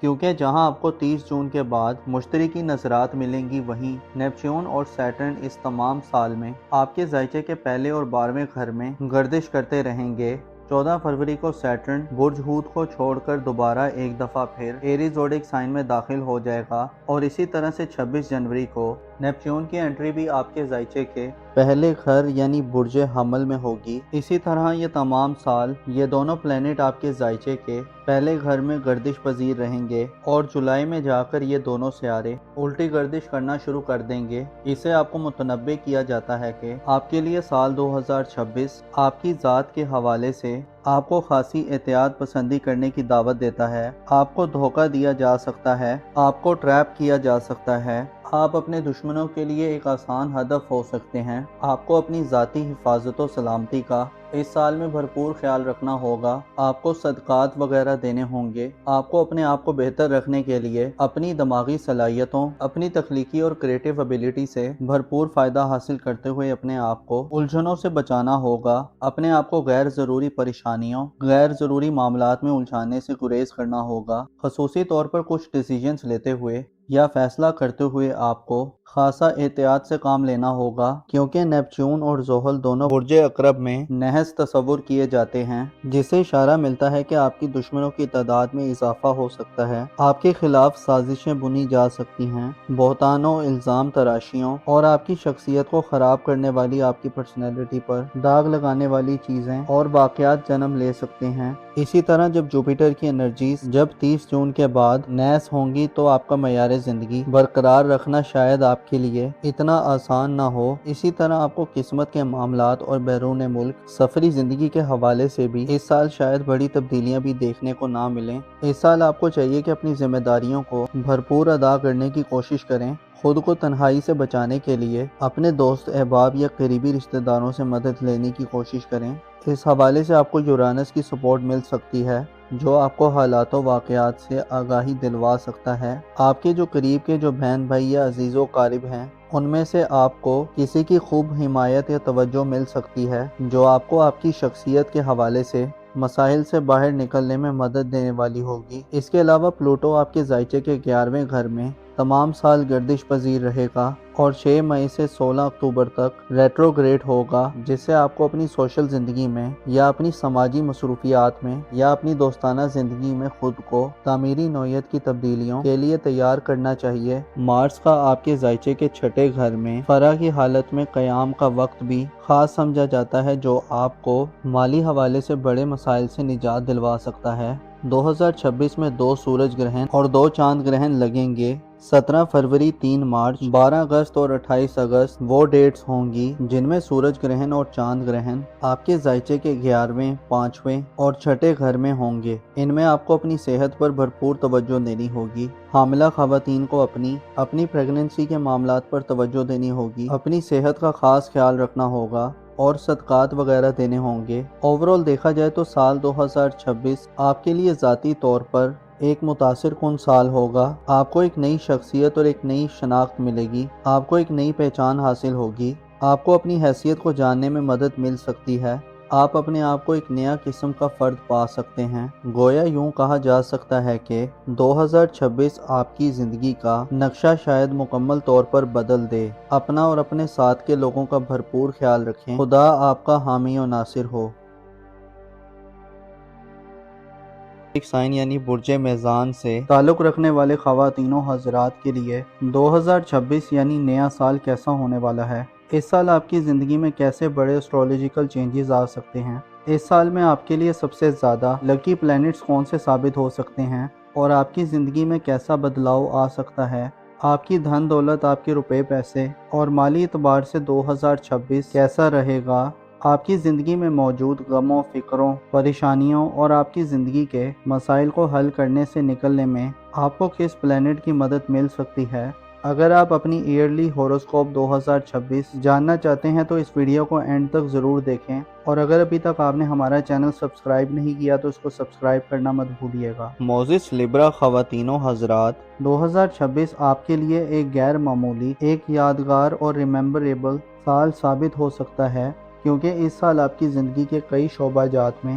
کیونکہ جہاں آپ کو 30 جون کے بعد مشترکی نظرات ملیں گی، وہیں نیپچون اور سیٹرن اس تمام سال میں آپ کے ذائچے کے پہلے اور 12ویں گھر میں گردش کرتے رہیں گے۔ 14 فروری کو سیٹرن برج ہوت کو چھوڑ کر دوبارہ ایک دفعہ پھر ایریز زوڈک سائن میں داخل ہو جائے گا، اور اسی طرح سے 26 جنوری کو نیپچون کی انٹری بھی آپ کے ذائچے کے پہلے گھر یعنی برج حمل میں ہوگی۔ اسی طرح یہ تمام سال یہ دونوں پلینٹ آپ کے ذائچے کے پہلے گھر میں گردش پذیر رہیں گے، اور جولائی میں جا کر یہ دونوں سیارے الٹی گردش کرنا شروع کر دیں گے۔ اسے آپ کو متنبع کیا جاتا ہے کہ آپ کے لیے سال 2026 آپ کی ذات کے حوالے سے آپ کو خاصی احتیاط پسندی کرنے کی دعوت دیتا ہے۔ آپ کو دھوکہ دیا جا سکتا ہے، آپ کو ٹریپ کیا جا سکتا ہے، آپ اپنے دشمنوں کے لیے ایک آسان ہدف ہو سکتے ہیں۔ آپ کو اپنی ذاتی حفاظت و سلامتی کا اس سال میں بھرپور خیال رکھنا ہوگا۔ آپ کو صدقات وغیرہ دینے ہوں گے۔ آپ کو اپنے آپ کو بہتر رکھنے کے لیے اپنی دماغی صلاحیتوں، اپنی تخلیقی اور کریٹو ایبیلٹی سے بھرپور فائدہ حاصل کرتے ہوئے اپنے آپ کو الجھنوں سے بچانا ہوگا۔ اپنے آپ کو غیر ضروری پریشانیوں، غیر ضروری معاملات میں الجھانے سے گریز کرنا ہوگا۔ خصوصی طور پر کچھ ڈیسیژنز لیتے ہوئے یا فیصلہ کرتے ہوئے آپ کو خاصا احتیاط سے کام لینا ہوگا، کیونکہ نیپچون اور زحل دونوں برج عقرب میں نحس تصور کیے جاتے ہیں، جس سے اشارہ ملتا ہے کہ آپ کی دشمنوں کی تعداد میں اضافہ ہو سکتا ہے۔ آپ کے خلاف سازشیں بنی جا سکتی ہیں، بہتانوں، الزام تراشیوں اور آپ کی شخصیت کو خراب کرنے والی آپ کی پرسنالٹی پر داغ لگانے والی چیزیں اور واقعات جنم لے سکتے ہیں۔ اسی طرح جب جوپیٹر کی انرجیز جب 30 جون کے بعد نیس ہوں گی تو آپ کا معیار زندگی برقرار رکھنا شاید آپ کے لیے اتنا آسان نہ ہو۔ اسی طرح آپ کو قسمت کے معاملات اور بیرون ملک سفری زندگی کے حوالے سے بھی اس سال شاید بڑی تبدیلیاں بھی دیکھنے کو نہ ملیں۔ اس سال آپ کو چاہیے کہ اپنی ذمہ داریوں کو بھرپور ادا کرنے کی کوشش کریں۔ خود کو تنہائی سے بچانے کے لیے اپنے دوست احباب یا قریبی رشتہ داروں سے مدد لینے کی کوشش کریں۔ اس حوالے سے آپ کو یورانس کی سپورٹ مل سکتی ہے، جو آپ کو حالات و واقعات سے آگاہی دلوا سکتا ہے۔ آپ کے جو قریب کے جو بہن بھائی یا عزیز و قارب ہیں، ان میں سے آپ کو کسی کی خوب حمایت یا توجہ مل سکتی ہے، جو آپ کو آپ کی شخصیت کے حوالے سے مسائل سے باہر نکلنے میں مدد دینے والی ہوگی۔ اس کے علاوہ پلوٹو آپ کے ذائچے کے 11ویں گھر میں تمام سال گردش پذیر رہے گا اور 6 مئی سے 16 اکتوبر تک ریٹروگریڈ ہوگا، جس سے آپ کو اپنی سوشل زندگی میں یا اپنی سماجی مصروفیات میں یا اپنی دوستانہ زندگی میں خود کو تعمیری نوعیت کی تبدیلیوں کے لیے تیار کرنا چاہیے۔ مارس کا آپ کے ذائچے کے 6 گھر میں فرح کی حالت میں قیام کا وقت بھی خاص سمجھا جاتا ہے، جو آپ کو مالی حوالے سے بڑے مسائل سے نجات دلوا سکتا ہے۔ 2026 میں 2 سورج گرہن اور 2 چاند گرہن لگیں گے۔ 17 فروری، 3 مارچ، 12 اگست اور 28 اگست وہ ڈیٹس ہوں گی جن میں سورج گرہن اور چاند گرہن آپ کے ذائچے کے 11ویں، 5ویں اور 6 گھر میں ہوں گے۔ ان میں آپ کو اپنی صحت پر بھرپور توجہ دینی ہوگی۔ حاملہ خواتین کو اپنی پریگننسی کے معاملات پر توجہ دینی ہوگی، اپنی صحت کا خاص خیال رکھنا ہوگا اور صدقات وغیرہ دینے ہوں گے۔ اوورال دیکھا جائے تو سال 2026 آپ کے لیے ذاتی طور پر ایک متاثر کن سال ہوگا۔ آپ کو ایک نئی شخصیت اور ایک نئی شناخت ملے گی، آپ کو ایک نئی پہچان حاصل ہوگی، آپ کو اپنی حیثیت کو جاننے میں مدد مل سکتی ہے، آپ اپنے آپ کو ایک نیا قسم کا فرد پا سکتے ہیں۔ گویا یوں کہا جا سکتا ہے کہ 2026 آپ کی زندگی کا نقشہ شاید مکمل طور پر بدل دے۔ اپنا اور اپنے ساتھ کے لوگوں کا بھرپور خیال رکھیں۔ خدا آپ کا حامی و ناصر ہو۔ ایک سائن یعنی برج میزان سے تعلق رکھنے والے خواتین و حضرات کے لیے 2026 یعنی نیا سال کیسا ہونے والا ہے؟ اس سال آپ کی زندگی میں کیسے بڑے اسٹرولوجیکل چینجز آ سکتے ہیں؟ اس سال میں آپ کے لیے سب سے زیادہ لکی پلینٹس کون سے ثابت ہو سکتے ہیں اور آپ کی زندگی میں کیسا بدلاؤ آ سکتا ہے؟ آپ کی دھن دولت، آپ کے روپے پیسے اور مالی اعتبار سے 2026 کیسا رہے گا؟ آپ کی زندگی میں موجود غموں، فکروں، پریشانیوں اور آپ کی زندگی کے مسائل کو حل کرنے سے نکلنے میں آپ کو کس پلینٹ کی مدد مل سکتی ہے؟ اگر آپ اپنی ایئرلی ہوروسکوپ 2026 جاننا چاہتے ہیں تو اس ویڈیو کو اینڈ تک ضرور دیکھیں، اور اگر ابھی تک آپ نے ہمارا چینل سبسکرائب نہیں کیا تو اس کو سبسکرائب کرنا مت بھولیے گا۔ موزس لبرا خواتین و حضرات، 2026 آپ کے لیے ایک غیر معمولی، ایک یادگار اور ریممبریبل سال ثابت ہو سکتا ہے، کیونکہ اس سال آپ کی زندگی کے کئی شعبہ جات میں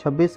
26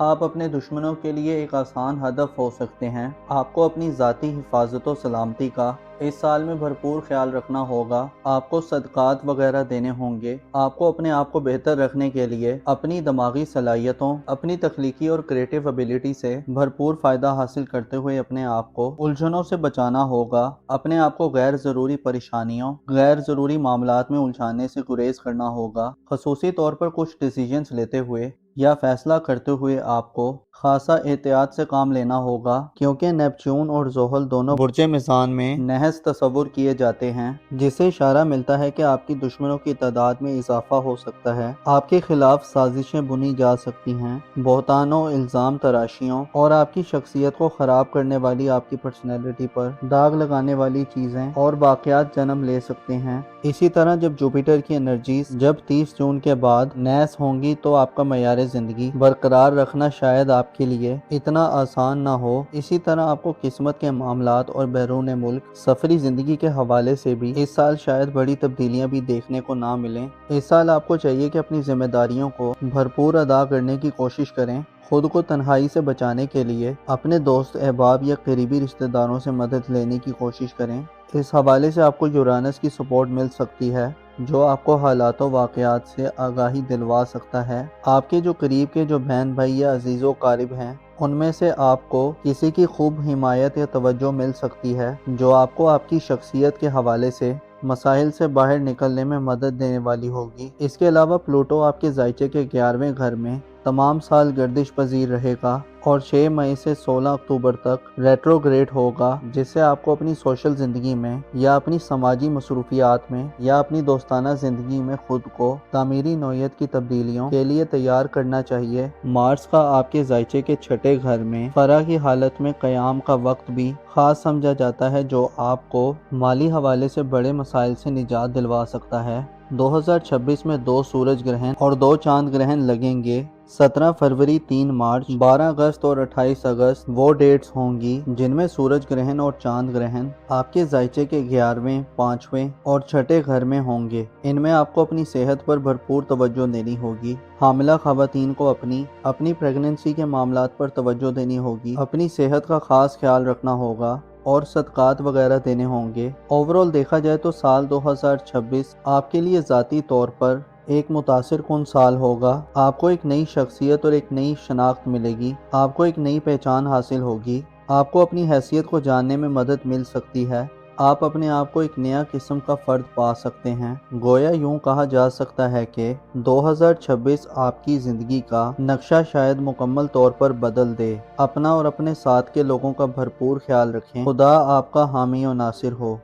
آپ اپنے دشمنوں کے لیے ایک آسان ہدف ہو سکتے ہیں۔ آپ کو اپنی ذاتی حفاظت و سلامتی کا اس سال میں بھرپور خیال رکھنا ہوگا۔ آپ کو صدقات وغیرہ دینے ہوں گے۔ آپ کو اپنے آپ کو بہتر رکھنے کے لیے اپنی دماغی صلاحیتوں، اپنی تخلیقی اور کریٹیو ایبیلٹی سے بھرپور فائدہ حاصل کرتے ہوئے اپنے آپ کو الجھنوں سے بچانا ہوگا۔ اپنے آپ کو غیر ضروری پریشانیوں، غیر ضروری معاملات میں الجھانے سے گریز کرنا ہوگا۔ خصوصی طور پر کچھ ڈیسیجنز لیتے ہوئے یا فیصلہ کرتے ہوئے آپ کو خاصا احتیاط سے کام لینا ہوگا، کیونکہ نیپچون اور زحل دونوں برج میزان میں نحس تصور کیے جاتے ہیں، جس سے اشارہ ملتا ہے کہ آپ کی دشمنوں کی تعداد میں اضافہ ہو سکتا ہے۔ آپ کے خلاف سازشیں بنی جا سکتی ہیں۔ بہتانوں، الزام تراشیوں اور آپ کی شخصیت کو خراب کرنے والی آپ کی پرسنالٹی پر داغ لگانے والی چیزیں اور واقعات جنم لے سکتے ہیں۔ اسی طرح جب جوپیٹر کی انرجیز جب 30 جون کے بعد نحس ہوں گی تو آپ کا معیار زندگی برقرار رکھنا شاید آپ کے لیے اتنا آسان نہ ہو۔ اسی طرح آپ کو قسمت کے معاملات اور بیرون ملک سفری زندگی کے حوالے سے بھی اس سال شاید بڑی تبدیلیاں بھی دیکھنے کو نہ ملیں۔ اس سال آپ کو چاہیے کہ اپنی ذمہ داریوں کو بھرپور ادا کرنے کی کوشش کریں۔ خود کو تنہائی سے بچانے کے لیے اپنے دوست، احباب یا قریبی رشتہ داروں سے مدد لینے کی کوشش کریں۔ اس حوالے سے آپ کو یورانس کی سپورٹ مل سکتی ہے، جو آپ کو حالات و واقعات سے آگاہی دلوا سکتا ہے۔ آپ کے جو قریب کے جو بہن بھائی یا عزیز و قارب ہیں، ان میں سے آپ کو کسی کی خوب حمایت یا توجہ مل سکتی ہے، جو آپ کو آپ کی شخصیت کے حوالے سے مسائل سے باہر نکلنے میں مدد دینے والی ہوگی۔ اس کے علاوہ پلوٹو آپ کے ذائچے کے 11ویں گھر میں تمام سال گردش پذیر رہے گا اور 6 مئی سے 16 اکتوبر تک ریٹروگریڈ ہوگا، جس سے آپ کو اپنی سوشل زندگی میں یا اپنی سماجی مصروفیات میں یا اپنی دوستانہ زندگی میں خود کو تعمیری نوعیت کی تبدیلیوں کے لیے تیار کرنا چاہیے۔ مارس کا آپ کے ذائچے کے 6 گھر میں فرح کی حالت میں قیام کا وقت بھی خاص سمجھا جاتا ہے، جو آپ کو مالی حوالے سے بڑے مسائل سے نجات دلوا سکتا ہے۔ 2026 میں 2 سورج گرہن اور 2 چاند گرہن لگیں گے۔ 17 فروری، 3 مارچ، 12 اگست اور 28 اگست وہ ڈیٹس ہوں گی جن میں سورج گرہن اور چاند گرہن آپ کے ذائچے کے 11ویں، 5ویں اور 6 گھر میں ہوں گے۔ ان میں آپ کو اپنی صحت پر بھرپور توجہ دینی ہوگی۔ حاملہ خواتین کو اپنی پریگننسی کے معاملات پر توجہ دینی ہوگی، اپنی صحت کا خاص خیال رکھنا ہوگا اور صدقات وغیرہ دینے ہوں گے۔ اوورال دیکھا جائے تو سال 2026 آپ کے لیے ذاتی طور پر ایک متاثر کن سال ہوگا۔ آپ کو ایک نئی شخصیت اور ایک نئی شناخت ملے گی۔ آپ کو ایک نئی پہچان حاصل ہوگی۔ آپ کو اپنی حیثیت کو جاننے میں مدد مل سکتی ہے۔ آپ اپنے آپ کو ایک نیا قسم کا فرد پا سکتے ہیں۔ گویا یوں کہا جا سکتا ہے کہ 2026 آپ کی زندگی کا نقشہ شاید مکمل طور پر بدل دے۔ اپنا اور اپنے ساتھ کے لوگوں کا بھرپور خیال رکھیں۔ خدا آپ کا حامی و ناصر ہو۔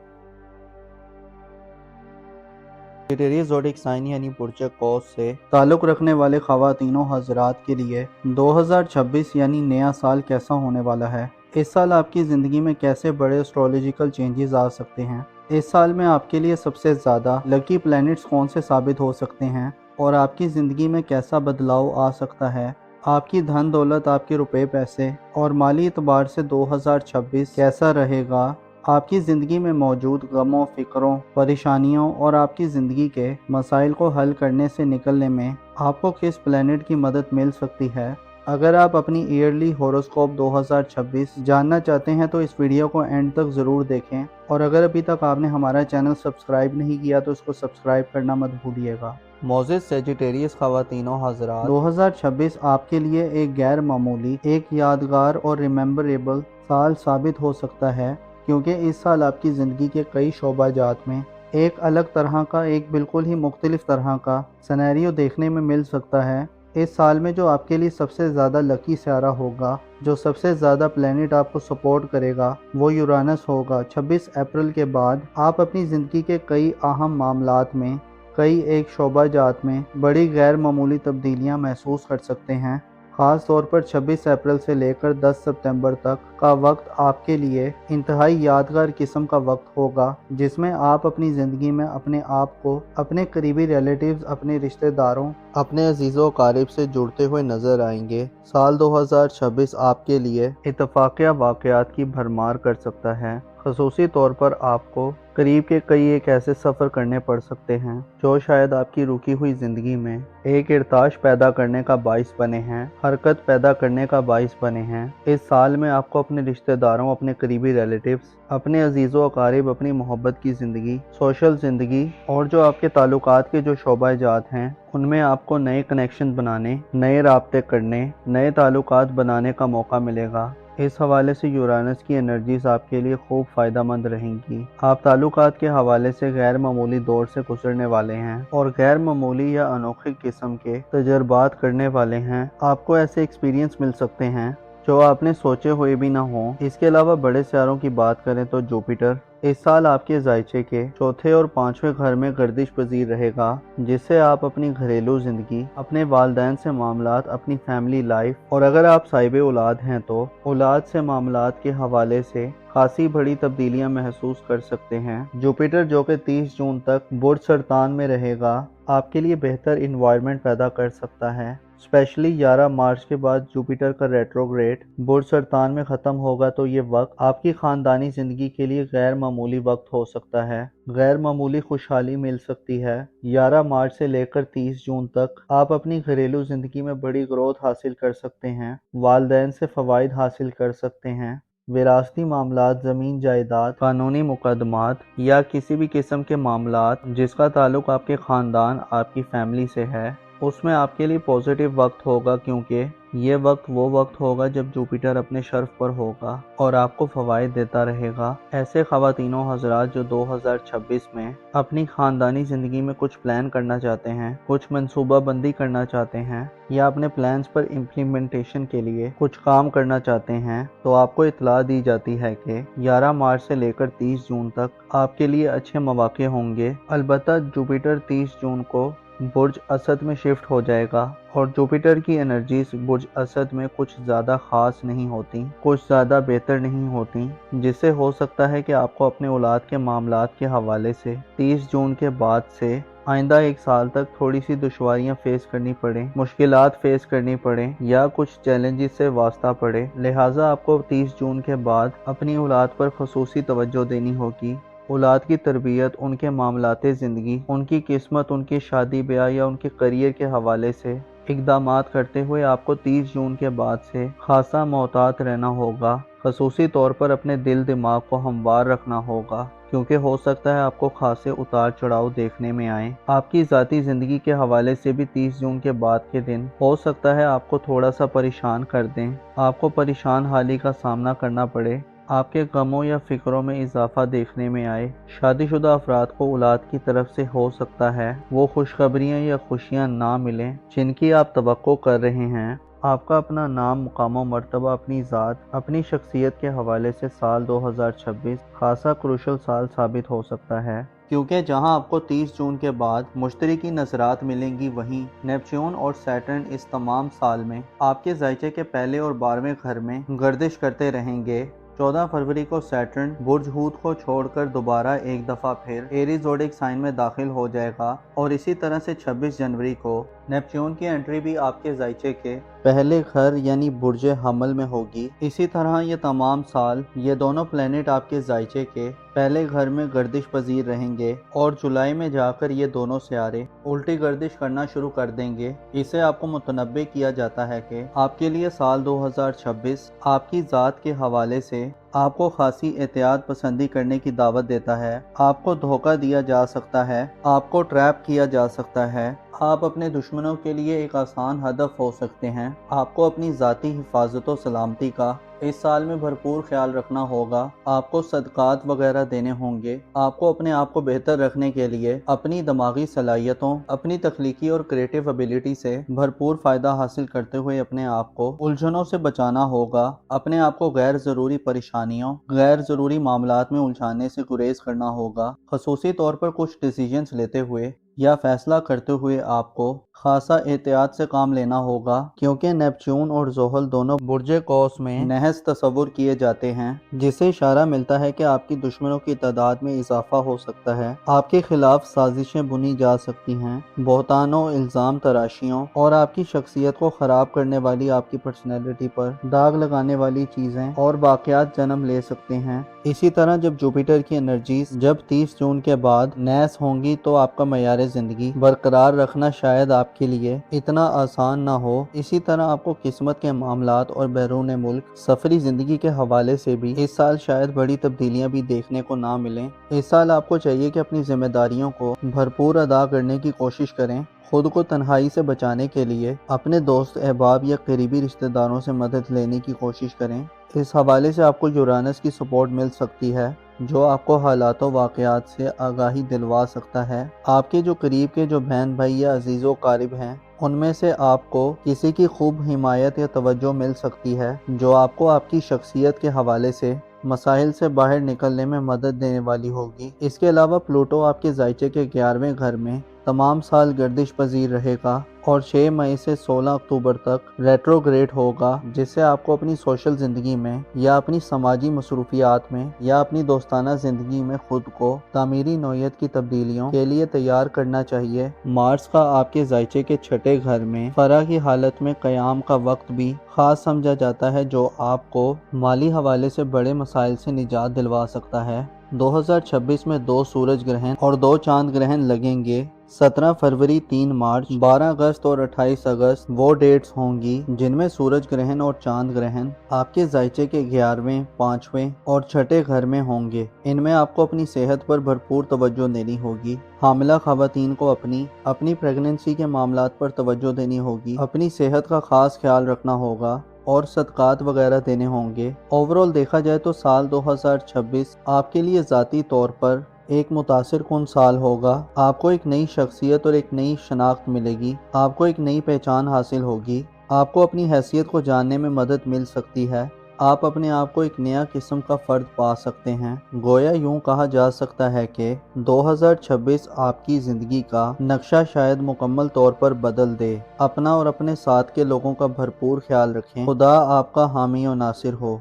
سیجیٹیریس زوڈک سائن یعنی برج قوس سے تعلق رکھنے والے خواتین و حضرات کے لیے 2026 یعنی نیا سال کیسا ہونے والا ہے؟ اس سال آپ کی زندگی میں کیسے بڑے ایسٹرولوجیکل چینجز آ سکتے ہیں؟ اس سال میں آپ کے لیے سب سے زیادہ لکی پلینٹس کون سے ثابت ہو سکتے ہیں اور آپ کی زندگی میں کیسا بدلاؤ آ سکتا ہے؟ آپ کی دھن دولت، آپ کے روپے پیسے اور مالی اعتبار سے 2026 کیسا رہے گا؟ آپ کی زندگی میں موجود غموں، فکروں، پریشانیوں اور آپ کی زندگی کے مسائل کو حل کرنے سے نکلنے میں آپ کو کس پلینٹ کی مدد مل سکتی ہے؟ اگر آپ اپنی ایئرلی ہوروسکوپ 2026 جاننا چاہتے ہیں تو اس ویڈیو کو اینڈ تک ضرور دیکھیں، اور اگر ابھی تک آپ نے ہمارا چینل سبسکرائب نہیں کیا تو اس کو سبسکرائب کرنا مت بھولیے گا۔ معزز سیجیٹیریس خواتین و حضرات، 2026 آپ کے لیے ایک غیر معمولی، ایک یادگار اور ریممبریبل سال ثابت ہو سکتا ہے، کیونکہ اس سال آپ کی زندگی کے کئی شعبہ جات میں ایک الگ طرح کا، ایک بالکل ہی مختلف طرح کا سینیریو دیکھنے میں مل سکتا ہے۔ اس سال میں جو آپ کے لیے سب سے زیادہ لکی سیارہ ہوگا، جو سب سے زیادہ پلینٹ آپ کو سپورٹ کرے گا، وہ یورانس ہوگا۔ 26 اپریل کے بعد آپ اپنی زندگی کے کئی اہم معاملات میں، کئی ایک شعبہ جات میں بڑی غیر معمولی تبدیلیاں محسوس کر سکتے ہیں۔ خاص طور پر 26 اپریل سے لے کر 10 ستمبر تک کا وقت آپ کے لیے انتہائی یادگار قسم کا وقت ہوگا، جس میں آپ اپنی زندگی میں اپنے آپ کو اپنے قریبی ریلیٹیوز، اپنے رشتہ داروں، اپنے عزیز و قارب سے جڑتے ہوئے نظر آئیں گے۔ سال 2026 آپ کے لیے اتفاقیہ واقعات کی بھرمار کر سکتا ہے۔ خصوصی طور پر آپ کو قریب کے کئی ایک ایسے سفر کرنے پڑ سکتے ہیں جو شاید آپ کی رکی ہوئی زندگی میں ایک ارتعاش پیدا کرنے کا باعث بنے ہیں، حرکت پیدا کرنے کا باعث بنے ہیں۔ اس سال میں آپ کو اپنے رشتہ داروں، اپنے قریبی ریلیٹیوز، اپنے عزیز و اقارب، اپنی محبت کی زندگی، سوشل زندگی اور جو آپ کے تعلقات کے جو شعبہ جات ہیں ان میں آپ کو نئے کنیکشن بنانے، نئے رابطے کرنے، نئے تعلقات بنانے کا موقع ملے گا۔ اس حوالے سے یورانس کی انرجیز آپ کے لیے خوب فائدہ مند رہیں گی۔ آپ تعلقات کے حوالے سے غیر معمولی دور سے گزرنے والے ہیں اور غیر معمولی یا انوکھے قسم کے تجربات کرنے والے ہیں۔ آپ کو ایسے ایکسپیرینس مل سکتے ہیں جو آپ نے سوچے ہوئے بھی نہ ہوں۔ اس کے علاوہ بڑے سیاروں کی بات کریں تو جوپیٹر اس سال آپ کے ذائچے کے چوتھے اور پانچویں گھر میں گردش پذیر رہے گا، جس سے آپ اپنی گھریلو زندگی، اپنے والدین سے معاملات، اپنی فیملی لائف اور اگر آپ صاحب اولاد ہیں تو اولاد سے معاملات کے حوالے سے خاصی بڑی تبدیلیاں محسوس کر سکتے ہیں۔ جوپیٹر جو کہ 30 جون تک برج سرطان میں رہے گا، آپ کے لیے بہتر انوائرمنٹ پیدا کر سکتا ہے۔ اسپیشلی 11 مارچ کے بعد جوپیٹر کا ریٹروگریڈ برج سرطان میں ختم ہوگا تو یہ وقت آپ کی خاندانی زندگی کے لیے غیر معمولی وقت ہو سکتا ہے۔ غیر معمولی خوشحالی مل سکتی ہے۔ 11 مارچ سے لے کر 30 جون تک آپ اپنی گھریلو زندگی میں بڑی گروتھ حاصل کر سکتے ہیں، والدین سے فوائد حاصل کر سکتے ہیں۔ وراثتی معاملات، زمین جائیداد، قانونی مقدمات یا کسی بھی قسم کے معاملات جس کا تعلق آپ کے خاندان، آپ کی فیملی سے ہے، اس میں آپ کے لیے پازیٹیو وقت ہوگا، کیونکہ یہ وقت وہ وقت ہوگا جب جوپیٹر اپنے شرف پر ہوگا اور آپ کو فوائد دیتا رہے گا۔ ایسے خواتین و حضرات جو 2026 میں اپنی خاندانی زندگی میں کچھ پلان کرنا چاہتے ہیں، کچھ منصوبہ بندی کرنا چاہتے ہیں یا اپنے پلانز پر امپلیمنٹیشن کے لیے کچھ کام کرنا چاہتے ہیں، تو آپ کو اطلاع دی جاتی ہے کہ 11 مارچ سے لے کر 30 جون تک آپ کے لیے اچھے مواقع ہوں گے۔ البتہ جوپیٹر 30 جون کو برج اسد میں شفٹ ہو جائے گا اور جوپیٹر کی انرجیز برج اسد میں کچھ زیادہ خاص نہیں ہوتی، کچھ زیادہ بہتر نہیں ہوتی، جس سے ہو سکتا ہے کہ آپ کو اپنے اولاد کے معاملات کے حوالے سے 30 جون کے بعد سے آئندہ ایک سال تک تھوڑی سی دشواریاں فیس کرنی پڑیں، مشکلات فیس کرنی پڑیں یا کچھ چیلنجز سے واسطہ پڑے۔ لہٰذا آپ کو 30 جون کے بعد اپنی اولاد پر خصوصی توجہ دینی ہوگی۔ اولاد کی تربیت، ان کے معاملات زندگی، ان کی قسمت، ان کی شادی بیاہ یا ان کے کریئر کے حوالے سے اقدامات کرتے ہوئے آپ کو 30 جون کے بعد سے خاصا محتاط رہنا ہوگا۔ خصوصی طور پر اپنے دل دماغ کو ہموار رکھنا ہوگا، کیونکہ ہو سکتا ہے آپ کو خاصے اتار چڑھاؤ دیکھنے میں آئیں۔ آپ کی ذاتی زندگی کے حوالے سے بھی 30 جون کے بعد کے دن ہو سکتا ہے آپ کو تھوڑا سا پریشان کر دیں، آپ کو پریشان حالی کا سامنا کرنا پڑے، آپ کے غموں یا فکروں میں اضافہ دیکھنے میں آئے۔ شادی شدہ افراد کو اولاد کی طرف سے ہو سکتا ہے وہ خوشخبریاں یا خوشیاں نہ ملیں جن کی آپ توقع کر رہے ہیں۔ آپ کا اپنا نام، مقام و مرتبہ، اپنی ذات، اپنی شخصیت کے حوالے سے سال 2026 خاصا کروشل سال ثابت ہو سکتا ہے، کیونکہ جہاں آپ کو 30 جون کے بعد مشترکی نظرات ملیں گی، وہیں نیپچون اور سیٹرن اس تمام سال میں آپ کے ذائچے کے پہلے اور 12ویں گھر میں گردش کرتے رہیں گے۔ 14 فروری کو سیٹرن برج ہوت کو چھوڑ کر دوبارہ ایک دفعہ پھر ایریز زوڈک سائن میں داخل ہو جائے گا اور اسی طرح سے 26 جنوری کو نیپچون کی انٹری بھی آپ کے ذائچے کے پہلے گھر یعنی برج حمل میں ہوگی۔ اسی طرح یہ تمام سال یہ دونوں پلینٹ آپ کے ذائچے کے پہلے گھر میں گردش پذیر رہیں گے اور جولائی میں جا کر یہ دونوں سیارے الٹی گردش کرنا شروع کر دیں گے۔ اسے آپ کو متنبع کیا جاتا ہے کہ آپ کے لیے سال 2026 آپ کی ذات کے حوالے سے آپ کو خاصی احتیاط پسندی کرنے کی دعوت دیتا ہے۔ آپ کو دھوکہ دیا جا سکتا ہے، آپ کو ٹریپ کیا جا سکتا ہے، آپ اپنے دشمنوں کے لیے ایک آسان ہدف ہو سکتے ہیں۔ آپ کو اپنی ذاتی حفاظت و سلامتی کا اس سال میں بھرپور خیال رکھنا ہوگا۔ آپ کو صدقات وغیرہ دینے ہوں گے۔ آپ کو اپنے آپ کو بہتر رکھنے کے لیے اپنی دماغی صلاحیتوں، اپنی تخلیقی اور کریٹو ایبیلٹی سے بھرپور فائدہ حاصل کرتے ہوئے اپنے آپ کو الجھنوں سے بچانا ہوگا۔ اپنے آپ کو غیر ضروری پریشانیوں، غیر ضروری معاملات میں الجھانے سے گریز کرنا ہوگا۔ خصوصی طور پر کچھ ڈیسیجنز لیتے ہوئے یا فیصلہ کرتے ہوئے آپ کو خاصا احتیاط سے کام لینا ہوگا، کیونکہ نیپچون اور زحل دونوں برج قوس میں نحس تصور کیے جاتے ہیں، جس سے اشارہ ملتا ہے کہ آپ کی دشمنوں کی تعداد میں اضافہ ہو سکتا ہے، آپ کے خلاف سازشیں بنی جا سکتی ہیں، بہتانوں، الزام تراشیوں اور آپ کی شخصیت کو خراب کرنے والی آپ کی پرسنالٹی پر داغ لگانے والی چیزیں اور واقعات جنم لے سکتے ہیں۔ اسی طرح جب جوپیٹر کی انرجیز جب 30 جون کے بعد نحس ہوں گی تو آپ کا معیار زندگی برقرار رکھنا شاید آپ کے لیے اتنا آسان نہ ہو۔ اسی طرح آپ کو قسمت کے معاملات اور بیرون ملک سفری زندگی کے حوالے سے بھی اس سال شاید بڑی تبدیلیاں بھی دیکھنے کو نہ ملیں۔ اس سال آپ کو چاہیے کہ اپنی ذمہ داریوں کو بھرپور ادا کرنے کی کوشش کریں، خود کو تنہائی سے بچانے کے لیے اپنے دوست احباب یا قریبی رشتہ داروں سے مدد لینے کی کوشش کریں۔ اس حوالے سے آپ کو یورانس کی سپورٹ مل سکتی ہے، جو آپ کو حالات و واقعات سے آگاہی دلوا سکتا ہے۔ آپ کے جو قریب کے جو بہن بھائی یا عزیز و قارب ہیں، ان میں سے آپ کو کسی کی خوب حمایت یا توجہ مل سکتی ہے، جو آپ کو آپ کی شخصیت کے حوالے سے مسائل سے باہر نکلنے میں مدد دینے والی ہوگی۔ اس کے علاوہ پلوٹو آپ کے ذائچے کے 11ویں گھر میں تمام سال گردش پذیر رہے گا اور 6 مئی سے 16 اکتوبر تک ریٹروگریڈ ہوگا، جس سے آپ کو اپنی سوشل زندگی میں یا اپنی سماجی مصروفیات میں یا اپنی دوستانہ زندگی میں خود کو تعمیری نوعیت کی تبدیلیوں کے لیے تیار کرنا چاہیے۔ مارس کا آپ کے ذائچے کے 6 گھر میں فرح کی حالت میں قیام کا وقت بھی خاص سمجھا جاتا ہے، جو آپ کو مالی حوالے سے بڑے مسائل سے نجات دلوا سکتا ہے۔ 2026 میں 2 سورج گرہن اور 2 چاند گرہن لگیں گے۔ 17 فروری، 3 مارچ، 12 اگست اور 28 اگست وہ ڈیٹس ہوں گی جن میں سورج گرہن اور چاند گرہن آپ کے ذائچے کے 11ویں، 5ویں اور 6 گھر میں ہوں گے۔ ان میں آپ کو اپنی صحت پر بھرپور توجہ دینی ہوگی۔ حاملہ خواتین کو اپنی پریگننسی کے معاملات پر توجہ دینی ہوگی، اپنی صحت کا خاص خیال رکھنا ہوگا اور صدقات وغیرہ دینے ہوں گے۔ اوورال دیکھا جائے تو سال 2026 آپ کے لیے ذاتی طور پر ایک متاثر کن سال ہوگا۔ آپ کو ایک نئی شخصیت اور ایک نئی شناخت ملے گی، آپ کو ایک نئی پہچان حاصل ہوگی، آپ کو اپنی حیثیت کو جاننے میں مدد مل سکتی ہے، آپ اپنے آپ کو ایک نیا قسم کا فرد پا سکتے ہیں۔ گویا یوں کہا جا سکتا ہے کہ 2026 آپ کی زندگی کا نقشہ شاید مکمل طور پر بدل دے۔ اپنا اور اپنے ساتھ کے لوگوں کا بھرپور خیال رکھیں۔ خدا آپ کا حامی و ناصر ہو۔